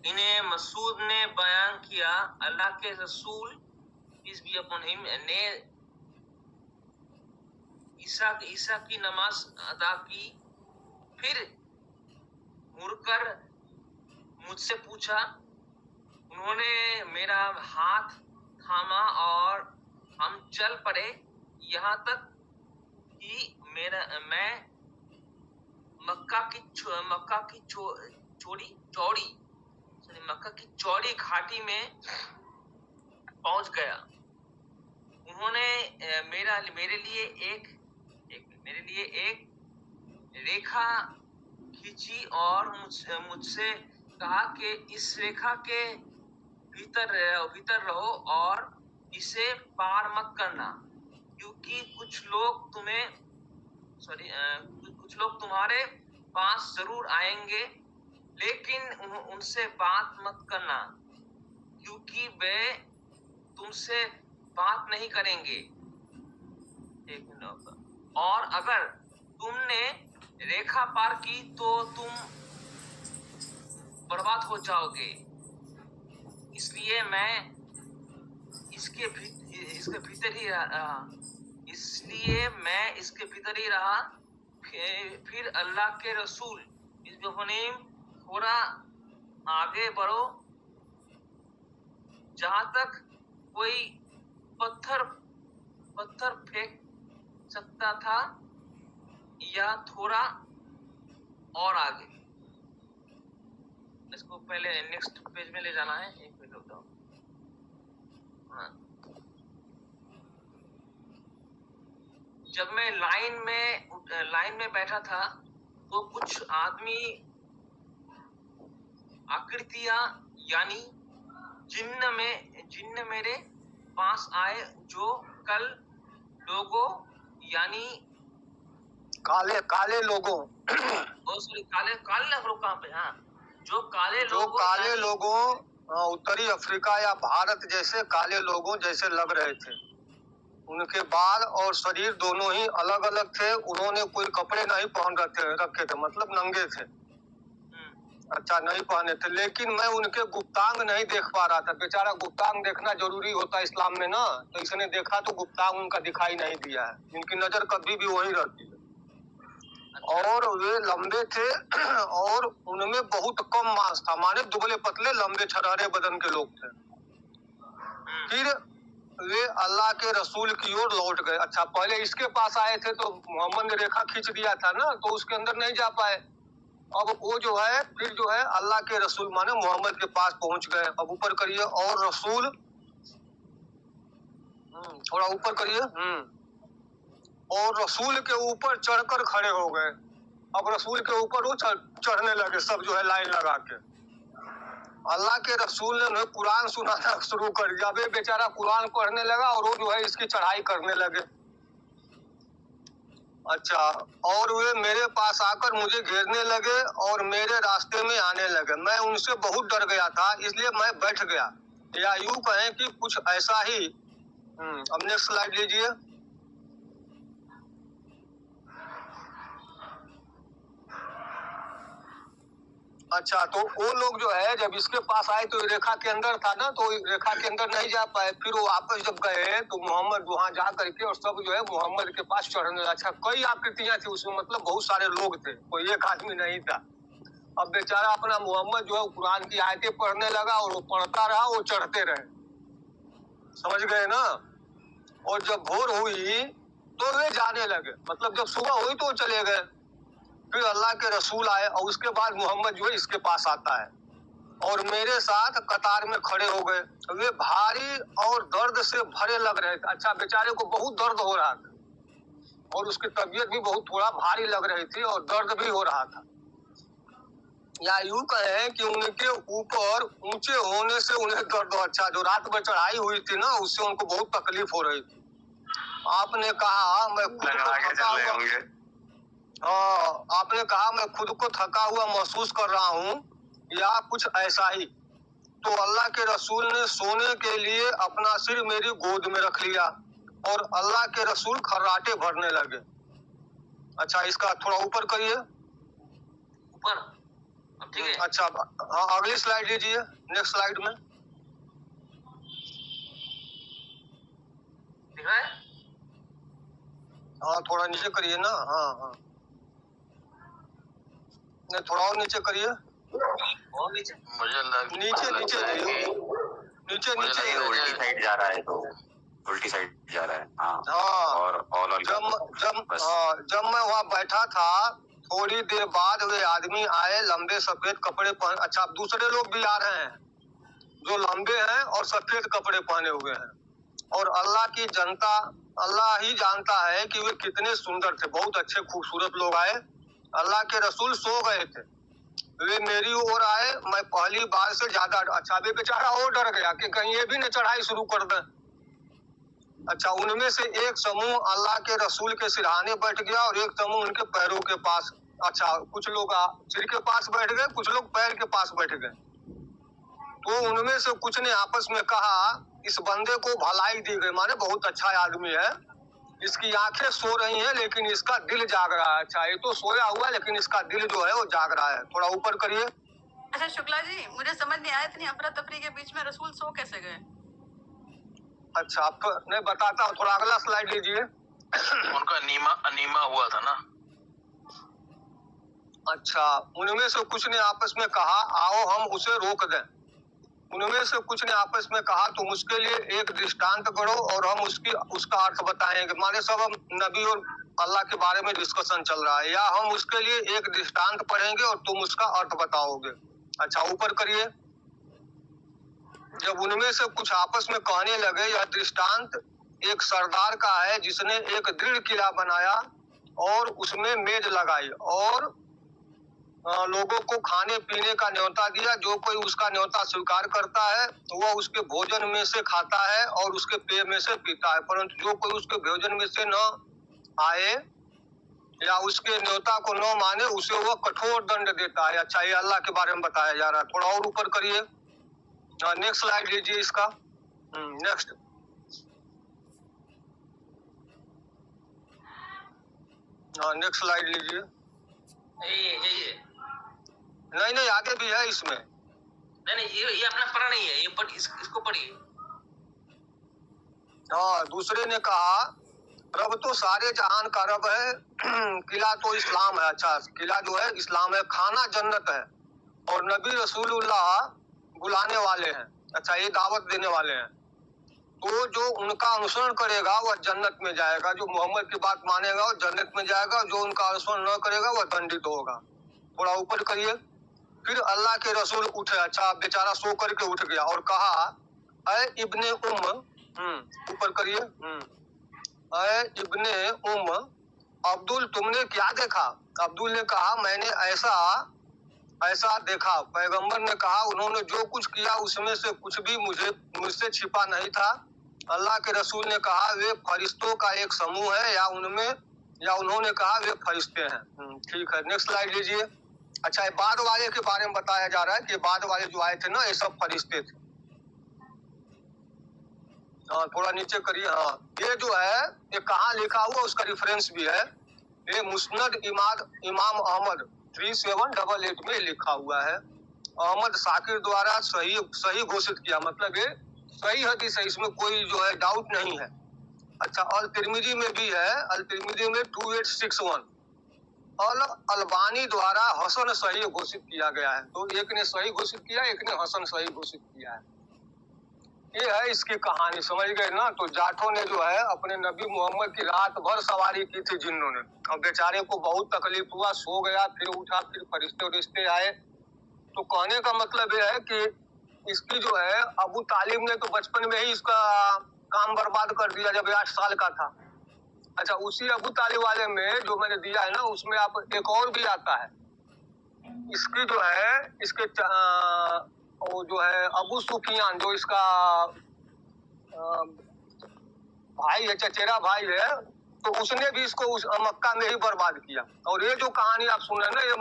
इन्हें मसूद ने बयान किया, अल्लाह के रसूल पीस बी अपॉन हिम ने ईसा की नमाज अदा की। फिर मुड़कर मुझसे पूछा। उन्होंने मेरा हाथ थामा और हम चल पड़े, यहाँ तक कि मैं मक्का की चौड़ी घाटी में पहुंच गया। उन्होंने मेरे लिए एक रेखा खींची और मुझसे कहा कि इस रेखा के भीतर रहो और इसे पार मत करना, क्योंकि कुछ लोग तुम्हारे पास जरूर आएंगे, लेकिन उनसे बात मत करना, क्योंकि वे तुमसे बात नहीं करेंगे। और अगर तुमने रेखा पार की तो तुम बर्बाद हो जाओगे। इसलिए मैं इसके भीतर ही रहा। फिर अल्लाह के रसूल थोड़ा आगे बढ़ो, जहां तक कोई पत्थर फेंक सकता था, या थोड़ा और आगे। इसको पहले नेक्स्ट पेज में ले जाना है। एक मिनट रुक जाओ। हाँ। जब मैं लाइन में बैठा था तो कुछ आदमी आकृतियां यानी जिन्न मेरे पास आए, जो कल लोगों यानी काले लोगों काले लोग कहाँ पे? हाँ, जो काले लोगों उत्तरी अफ्रीका या भारत जैसे काले लोगों जैसे लग रहे थे। उनके बाल और शरीर दोनों ही अलग अलग थे। उन्होंने कोई कपड़े नहीं पहन रखे थे, मतलब नंगे थे। अच्छा, नहीं पहने थे। लेकिन मैं उनके गुप्तांग नहीं देख पा रहा था। बेचारा, गुप्तांग देखना जरूरी होता है इस्लाम में ना, तो इसने देखा तो गुप्तांग उनका दिखाई नहीं दिया है। इनकी नजर कभी भी वही रहती है। और वे लंबे थे और उनमें बहुत कम मांस था, माने दुबले पतले लंबे छरहरे बदन के लोग थे। फिर वे अल्लाह के रसूल की ओर लौट गए। अच्छा, पहले इसके पास आए थे तो मोहम्मद ने रेखा खींच दिया था ना, तो उसके अंदर नहीं जा पाए। अब वो जो है फिर जो है अल्लाह के रसूल माने मोहम्मद के पास पहुंच गए। अब ऊपर करिए, और रसूल थोड़ा ऊपर करिए। और रसूल के ऊपर चढ़कर खड़े हो गए। अब रसूल के ऊपर वो चढ़ने लगे सब, जो है लाइन लगा के। अल्लाह के रसूल ने उन्हें कुरान सुनाना शुरू कर दिया। वे बेचारा कुरान पढ़ने लगा और वो जो है इसकी चढ़ाई करने लगे। अच्छा, और वे मेरे पास आकर मुझे घेरने लगे और मेरे रास्ते में आने लगे। मैं उनसे बहुत डर गया था, इसलिए मैं बैठ गया, या यूं कहें कि कुछ ऐसा ही। अब नेक्स्ट स्लाइड लीजिए। अच्छा, तो वो लोग जो है जब इसके पास आए तो रेखा के अंदर था ना, तो रेखा के अंदर नहीं जा पाए। फिर वो वापस जब गए तो मोहम्मद वहां जा करके और सब जो है मोहम्मद के पास चढ़ने लगा। अच्छा, कई आकृतियां थी उसमें, मतलब बहुत सारे लोग थे, कोई एक आदमी नहीं था। अब बेचारा अपना मोहम्मद जो है कुरान की आयतें पढ़ने लगा और वो पढ़ता रहा, वो चढ़ते रहे। समझ गए ना? और जब भोर हुई तो वे जाने लगे, मतलब जब सुबह हुई तो वो चले गए। फिर अल्लाह के रसूल आए और उसके बाद मोहम्मद जो है इसके पास आता है और मेरे साथ कतार में खड़े हो गए। वे भारी और दर्द से भरे लग रहे थे। अच्छा, बेचारे को बहुत दर्द हो रहा था और उसकी तबीयत भी बहुत थोड़ा भारी लग रही थी और दर्द भी हो रहा था, या यूं कहें कि उनके ऊपर ऊंचे होने से उन्हें दर्द। अच्छा, जो रात में चढ़ाई हुई थी ना, उससे उनको बहुत तकलीफ हो रही थी। आपने कहा मैं खुद को थका हुआ, आपने कहा मैं खुद को थका हुआ महसूस कर रहा हूँ, या कुछ ऐसा ही। तो अल्लाह के रसूल ने सोने के लिए अपना सिर मेरी गोद में रख लिया और अल्लाह के रसूल खर्राटे भरने लगे। अच्छा, इसका थोड़ा ऊपर करिए। ऊपर ठीक है। अच्छा, हाँ अगली स्लाइड लीजिए, नेक्स्ट स्लाइड में दिख रहा है? हाँ थोड़ा नीचे करिए ना, हाँ नहीं थोड़ा और नीचे करिए, और नीचे मुझे नीचे लगता है कि नीचे मुझे नीचे लगता है उल्टी साइड जा रहा है, तो उल्टी साइड जा रहा है। हाँ हाँ और ऑल जब मैं वहाँ बैठा था, थोड़ी देर बाद वे आदमी आए, लंबे सफेद कपड़े पहन, अच्छा दूसरे लोग भी आ रहे हैं जो लंबे हैं और सफेद कपड़े पहने हुए हैं, और अल्लाह की जनता, अल्लाह ही जानता है कि वे कितने सुंदर थे, बहुत अच्छे खूबसूरत लोग आए। अल्लाह के रसूल सो गए थे, वे मेरी ओर आए, मैं पहली बार से ज्यादा, अच्छा वे बेचारा और डर गया कि कहीं ये भी न चढ़ाई शुरू कर दें। अच्छा, उनमें से एक समूह अल्लाह के रसूल के सिरहाने बैठ गया और एक समूह उनके पैरों के पास। अच्छा, कुछ लोग सिर के पास बैठ गए, कुछ लोग पैर के पास बैठ गए। तो उनमें से कुछ ने आपस में कहा, इस बंदे को भलाई दी गई, माने बहुत अच्छा आदमी है, इसकी आंखें सो रही हैं लेकिन इसका दिल जाग रहा है। अच्छा, ये तो सोया हुआ है लेकिन इसका दिल जो है वो जाग रहा है। थोड़ा ऊपर करिए। अच्छा शुक्ला जी, मुझे समझ नहीं आया, इतनी अफरा तफरी के बीच में रसूल सो कैसे गए? अच्छा, आप नहीं बताता हूँ, थोड़ा अगला स्लाइड लीजिए। उनका अनीमा हुआ था ना। अच्छा, उनमें से कुछ ने आपस में कहा, आओ हम उसे रोक दें। उनमें से कुछ ने आपस में कहा, तुम उसके लिए एक दृष्टांत करो और हम उसका अर्थ बताएंगे। माने सब हम नबी और अल्लाह के बारे में डिस्कशन चल रहा है, या हम उसके लिए एक दृष्टांत पढ़ेंगे और तुम उसका अर्थ बताओगे। अच्छा, ऊपर करिए। जब उनमें से कुछ आपस में कहने लगे, यह दृष्टांत एक सरदार का है जिसने एक दृढ़ किला बनाया और उसमें मेज लगाई और लोगों को खाने पीने का न्योता दिया। जो कोई उसका न्योता स्वीकार करता है तो वह उसके भोजन में से खाता है और उसके पेय में से पीता है, परंतु जो कोई उसके भोजन में से न आए या उसके न्योता को न माने, उसे वह कठोर दंड देता है। अच्छा, ये अल्लाह के बारे में बताया जा रहा है। थोड़ा और ऊपर करिए, नेक्स्ट स्लाइड लीजिए इसका। नेक्स्ट, नेक्स्ट स्लाइड लीजिए। ये नहीं आगे भी है इसमें। नहीं ये अपना पढ़ा नहीं है, ये इसको पढ़िए। हाँ, दूसरे ने कहा, रब तो सारे जहान का रब है, किला तो इस्लाम है। अच्छा, किला जो है इस्लाम है, खाना जन्नत है और नबी रसूलुल्लाह बुलाने वाले हैं। अच्छा, ये दावत देने वाले हैं। तो जो उनका अनुसरण करेगा वह जन्नत में जाएगा, जो मोहम्मद की बात मानेगा वह जन्नत में जाएगा, जो उनका अनुसरण न करेगा वह दंडित होगा। थोड़ा ऊपर करिए। फिर अल्लाह के रसूल उठे, अच्छा बेचारा सो करके उठ गया और कहा, ऐ इब्ने ऊपर करिए। ऐ इब्ने अब्दुल, तुमने क्या देखा? अब्दुल ने कहा, मैंने ऐसा देखा। पैगंबर ने कहा, उन्होंने जो कुछ किया उसमें से कुछ भी मुझसे छिपा नहीं था। अल्लाह के रसूल ने कहा, वे फरिश्तों का एक समूह है, या उन्होंने कहा वे फरिश्ते हैं। ठीक है, नेक्स्ट स्लाइड लीजिए। अच्छा, ये बाद वाले के बारे में बताया जा रहा है कि बाद वाले जो आए थे ना, ये सब फरिश्ते थे। हाँ, थोड़ा नीचे करिए। हाँ, ये जो है ये कहाँ लिखा हुआ उसका रेफरेंस भी है, ये मुस्नद इमाम अहमद 3788 में लिखा हुआ है। अहमद शाकिर द्वारा सही घोषित किया, मतलब ये सही हदीस है, इसमें कोई जो है डाउट नहीं है। अच्छा, अल तिरमिजी में भी है, अल तिरमिजी में 2861 अल अलबानी द्वारा हसन सही घोषित किया गया है। तो एक ने सही घोषित किया, एक ने हसन सही घोषित किया है। ये है इसकी कहानी, समझ गए ना। तो जाटों ने जो है अपने नबी मोहम्मद की रात भर सवारी की थी जिन्नों ने, और बेचारे को बहुत तकलीफ हुआ, सो गया, फिर उठा, फिर फरिश्ते आए। तो कहने का मतलब ये है कि इसकी जो है अबू तालिब ने तो बचपन में ही इसका काम बर्बाद कर दिया जब 8 साल का था। अच्छा, उसी अबू तालिब वाले में जो मैंने दिया है ना, उसमें आप एक और भी आता है। इसकी जो है इसके वो जो है अबू सुफियान, जो इसका भाई है, चचेरा भाई है, तो उसने भी इसको उस मक्का में ही बर्बाद किया। और ये जो कहानी आप सुन रहे हैं ना, ये